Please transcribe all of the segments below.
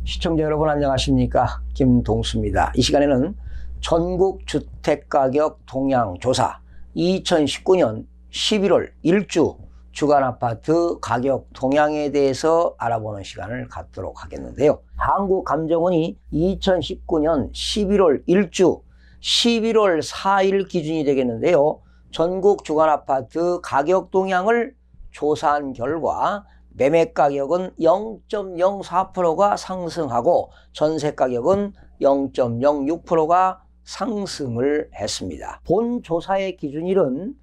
시청자 여러분 안녕하십니까, 김동수입니다. 이 시간에는 전국 주택가격 동향 조사 2019년 11월 1주 주간아파트 가격 동향에 대해서 알아보는 시간을 갖도록 하겠는데요. 한국감정원이 2019년 11월 1주 11월 4일 기준이 되겠는데요. 전국 주간아파트 가격 동향을 조사한 결과 매매가격은 0.04%가 상승하고 전세가격은 0.06%가 상승을 했습니다. 본 조사의 기준일은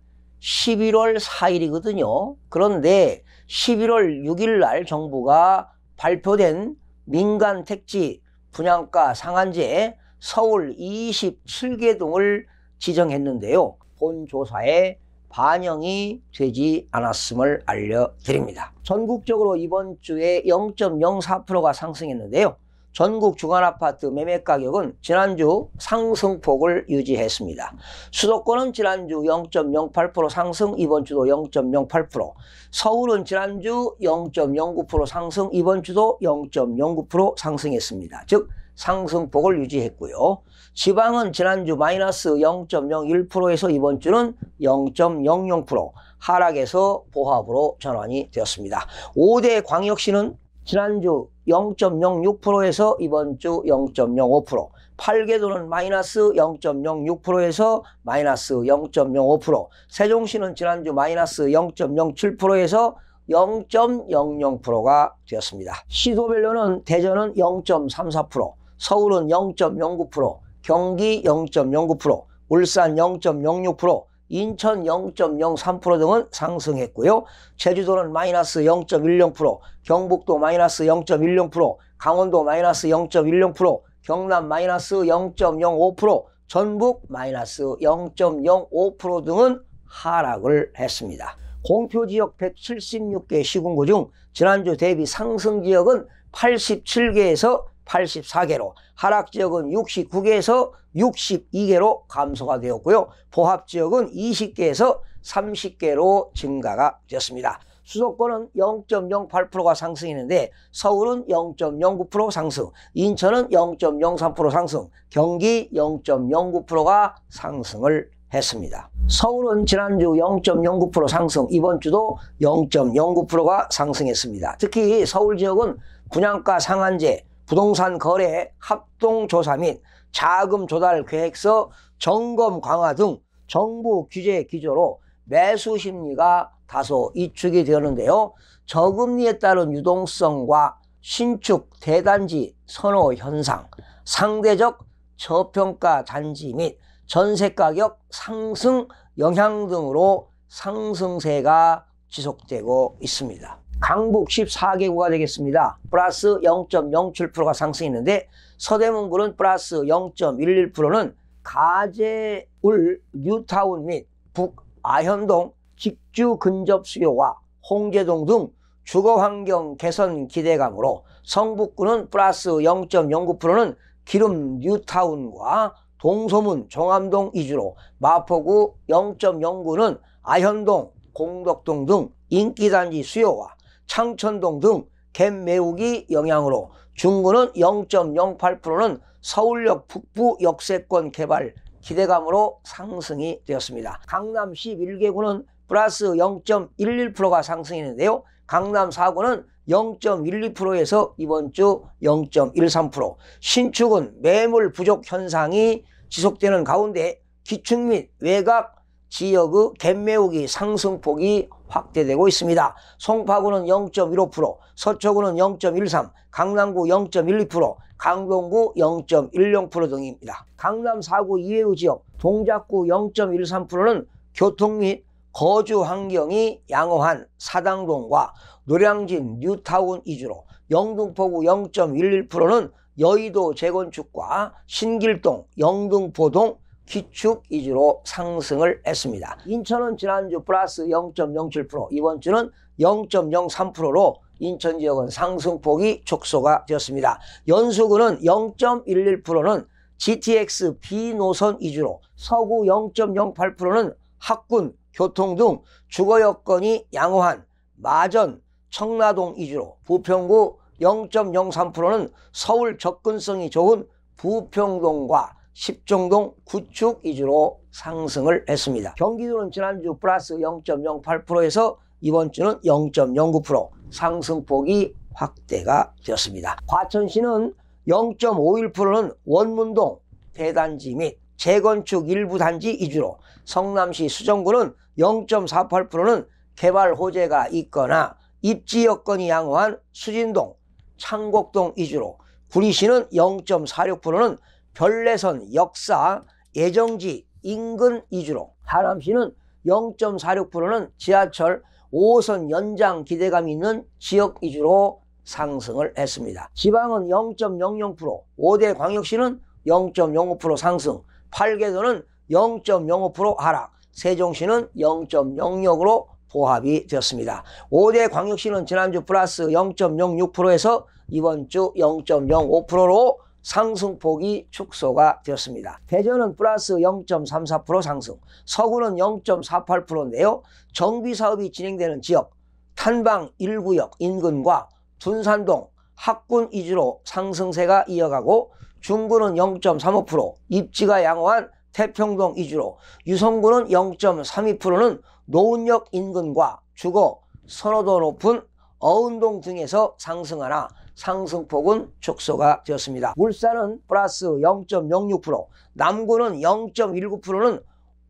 11월 4일이거든요. 그런데 11월 6일 날 정부가 발표된 민간 택지 분양가 상한제 서울 27개 동을 지정했는데요. 본 조사에 반영이 되지 않았음을 알려드립니다. 전국적으로 이번 주에 0.04%가 상승했는데요. 전국 주간아파트 매매가격은 지난주 상승폭을 유지했습니다. 수도권은 지난주 0.08% 상승, 이번 주도 0.08%, 서울은 지난주 0.09% 상승, 이번 주도 0.09% 상승했습니다. 즉 상승폭을 유지했고요. 지방은 지난주 마이너스 0.01%에서 이번 주는 0.00% 하락에서 보합으로 전환이 되었습니다. 5대 광역시는 지난주 0.06%에서 이번 주 0.05%, 8개도는 마이너스 0.06%에서 마이너스 0.05%, 세종시는 지난주 마이너스 0.07%에서 0.00%가 되었습니다. 시도별로는 대전은 0.34%, 서울은 0.09%, 경기 0.09%, 울산 0.06%, 인천 0.03% 등은 상승했고요. 제주도는 마이너스 0.10%, 경북도 마이너스 0.10%, 강원도 마이너스 0.10%, 경남 마이너스 0.05%, 전북 마이너스 0.05% 등은 하락을 했습니다. 공표지역 176개 시군구 중 지난주 대비 상승지역은 87개에서 84개로, 하락지역은 69개에서 62개로 감소가 되었고요. 보합지역은 20개에서 30개로 증가가 되었습니다. 수도권은 0.08%가 상승했는데 서울은 0.09% 상승, 인천은 0.03% 상승, 경기 0.09%가 상승을 했습니다. 서울은 지난주 0.09% 상승, 이번 주도 0.09%가 상승했습니다. 특히 서울 지역은 분양가 상한제, 부동산 거래 합동조사 및 자금 조달 계획서 점검 강화 등 정부 규제 기조로 매수 심리가 다소 위축이 되었는데요. 저금리에 따른 유동성과 신축 대단지 선호 현상, 상대적 저평가 단지 및 전세가격 상승 영향 등으로 상승세가 지속되고 있습니다. 강북 14개구가 되겠습니다. 플러스 0.07%가 상승했는데 서대문구는 플러스 0.11%는 가재울 뉴타운 및 북아현동 직주 근접 수요와 홍제동 등 주거환경 개선 기대감으로, 성북구는 플러스 0.09%는 기름 뉴타운과 동소문 종암동 위주로, 마포구 0.09는 아현동 공덕동 등 인기단지 수요와 창천동 등 갭 메우기 영향으로, 중구는 0.08%는 서울역 북부 역세권 개발 기대감으로 상승이 되었습니다. 강남 11개구는 플러스 0.11%가 상승했는데요. 강남 4구는 0.12%에서 이번 주 0.13%, 신축은 매물 부족 현상이 지속되는 가운데 기축 및 외곽 지역의 갭 메우기 상승폭이 확대되고 있습니다. 송파구는 0.15%, 서초구는 0.13%, 강남구 0.12%, 강동구 0.10% 등입니다. 강남 4구 이외의 지역 동작구 0.13%는 교통 및 거주 환경이 양호한 사당동과 노량진 뉴타운 위주로, 영등포구 0.11%는 여의도 재건축과 신길동, 영등포동 기축 위주로 상승을 했습니다. 인천은 지난주 플러스 0.07%, 이번 주는 0.03%로 인천 지역은 상승폭이 축소가 되었습니다. 연수구는 0.11%는 GTX B노선 위주로, 서구 0.08%는 학군, 교통 등 주거 여건이 양호한 마전, 청라동 위주로, 부평구 0.03%는 서울 접근성이 좋은 부평동과 십정동 구축 위주로 상승을 했습니다. 경기도는 지난주 플러스 0.08%에서 이번 주는 0.09% 상승폭이 확대가 되었습니다. 과천시는 0.51%는 원문동 대단지 및 재건축 일부 단지 위주로, 성남시 수정구는 0.48%는 개발 호재가 있거나 입지 여건이 양호한 수진동, 창곡동 위주로, 구리시는 0.46%는 별내선 역사 예정지 인근 위주로, 하남시는 0.46%는 지하철 5호선 연장 기대감이 있는 지역 위주로 상승을 했습니다. 지방은 0.00%, 5대 광역시는 0.05% 상승, 8개도는 0.05% 하락, 세종시는 0.06으로 보합이 되었습니다. 5대 광역시는 지난주 플러스 0.06%에서 이번 주 0.05%로 상승폭이 축소가 되었습니다. 대전은 플러스 0.34% 상승, 서구는 0.48%인데요. 정비사업이 진행되는 지역, 탄방 1구역 인근과 둔산동, 학군 위주로 상승세가 이어가고, 중구는 0.35%, 입지가 양호한 태평동 위주로, 유성구는 0.32%는 노은역 인근과 주거, 선호도 높은 어운동 등에서 상승하나 상승폭은 축소가 되었습니다. 울산은 플러스 0.06%, 남구는 0.19%는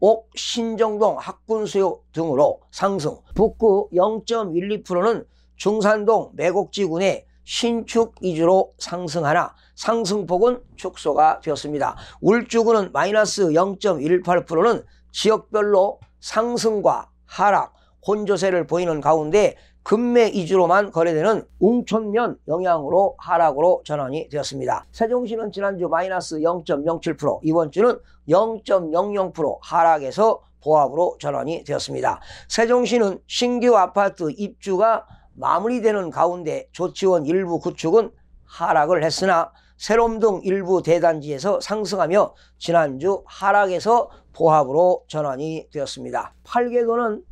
옥, 신정동, 학군수요 등으로 상승, 북구 0.12%는 중산동, 매곡지군의 신축 위주로 상승하나 상승폭은 축소가 되었습니다. 울주구는 마이너스 0.18%는 지역별로 상승과 하락, 혼조세를 보이는 가운데 금매 위주로만 거래되는 웅촌면 영향으로 하락으로 전환이 되었습니다. 세종시는 지난주 마이너스 0.07%, 이번 주는 0.00% 하락에서 보합으로 전환이 되었습니다. 세종시는 신규 아파트 입주가 마무리되는 가운데 조치원 일부 구축은 하락을 했으나 새롬동 일부 대단지에서 상승하며 지난주 하락에서 보합으로 전환이 되었습니다. 8개도는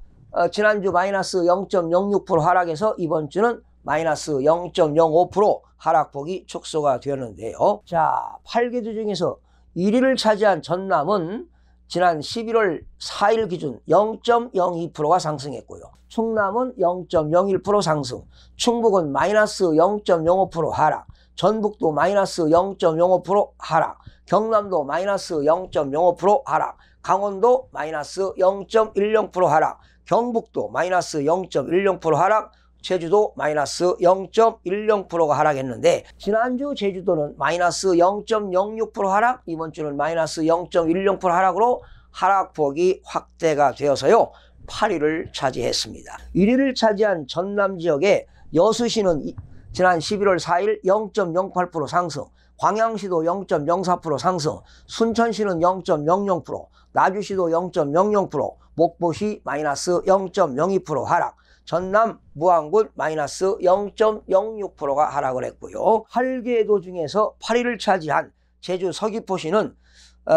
지난주 마이너스 0.06% 하락해서 이번 주는 마이너스 0.05% 하락폭이 축소가 되었는데요. 자, 8개도 중에서 1위를 차지한 전남은 지난 11월 4일 기준 0.02%가 상승했고요. 충남은 0.01% 상승, 충북은 마이너스 0.05% 하락, 전북도 마이너스 0.05% 하락, 경남도 마이너스 0.05% 하락, 강원도 마이너스 0.10% 하락, 경북도 마이너스 0.10% 하락, 제주도 마이너스 0.10%가 하락했는데, 지난주 제주도는 마이너스 0.06% 하락, 이번 주는 마이너스 0.10% 하락으로 하락폭이 확대가 되어서요 8위를 차지했습니다. 1위를 차지한 전남 지역의 여수시는 지난 11월 4일 0.08% 상승, 광양시도 0.04% 상승, 순천시는 0.00%, 나주시도 0.00%, 목포시 마이너스 0.02% 하락, 전남 무안군 마이너스 0.06%가 하락을 했고요. 8개도 중에서 8위를 차지한 제주 서귀포시는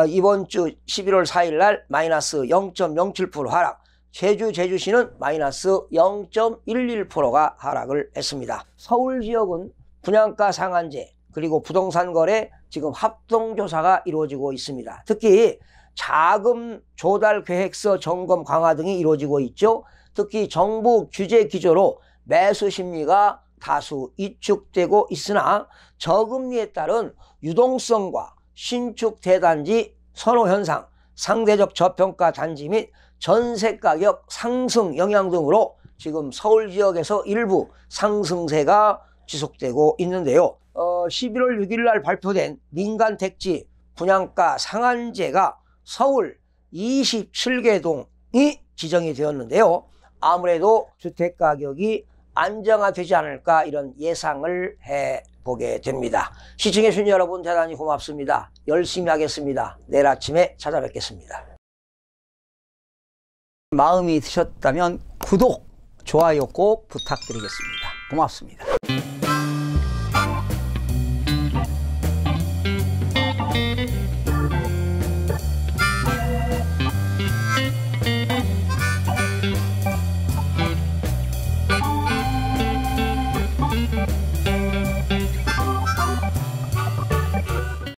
이번 주 11월 4일 날 마이너스 0.07% 하락, 제주시는 마이너스 0.11%가 하락을 했습니다. 서울 지역은 분양가 상한제 그리고 부동산 거래 지금 합동조사가 이루어지고 있습니다. 특히 자금 조달 계획서 점검 강화 등이 이루어지고 있죠. 특히 정부 규제 기조로 매수 심리가 다수 위축되고 있으나 저금리에 따른 유동성과 신축 대단지 선호 현상, 상대적 저평가 단지 및 전세 가격 상승 영향 등으로 지금 서울 지역에서 일부 상승세가 지속되고 있는데요. 11월 6일 날 발표된 민간 택지 분양가 상한제가 서울 27개 동이 지정이 되었는데요. 아무래도 주택가격이 안정화되지 않을까 이런 예상을 해보게 됩니다. 시청해 주신 여러분 대단히 고맙습니다. 열심히 하겠습니다. 내일 아침에 찾아뵙겠습니다. 마음이 드셨다면 구독, 좋아요 꼭 부탁드리겠습니다. 고맙습니다.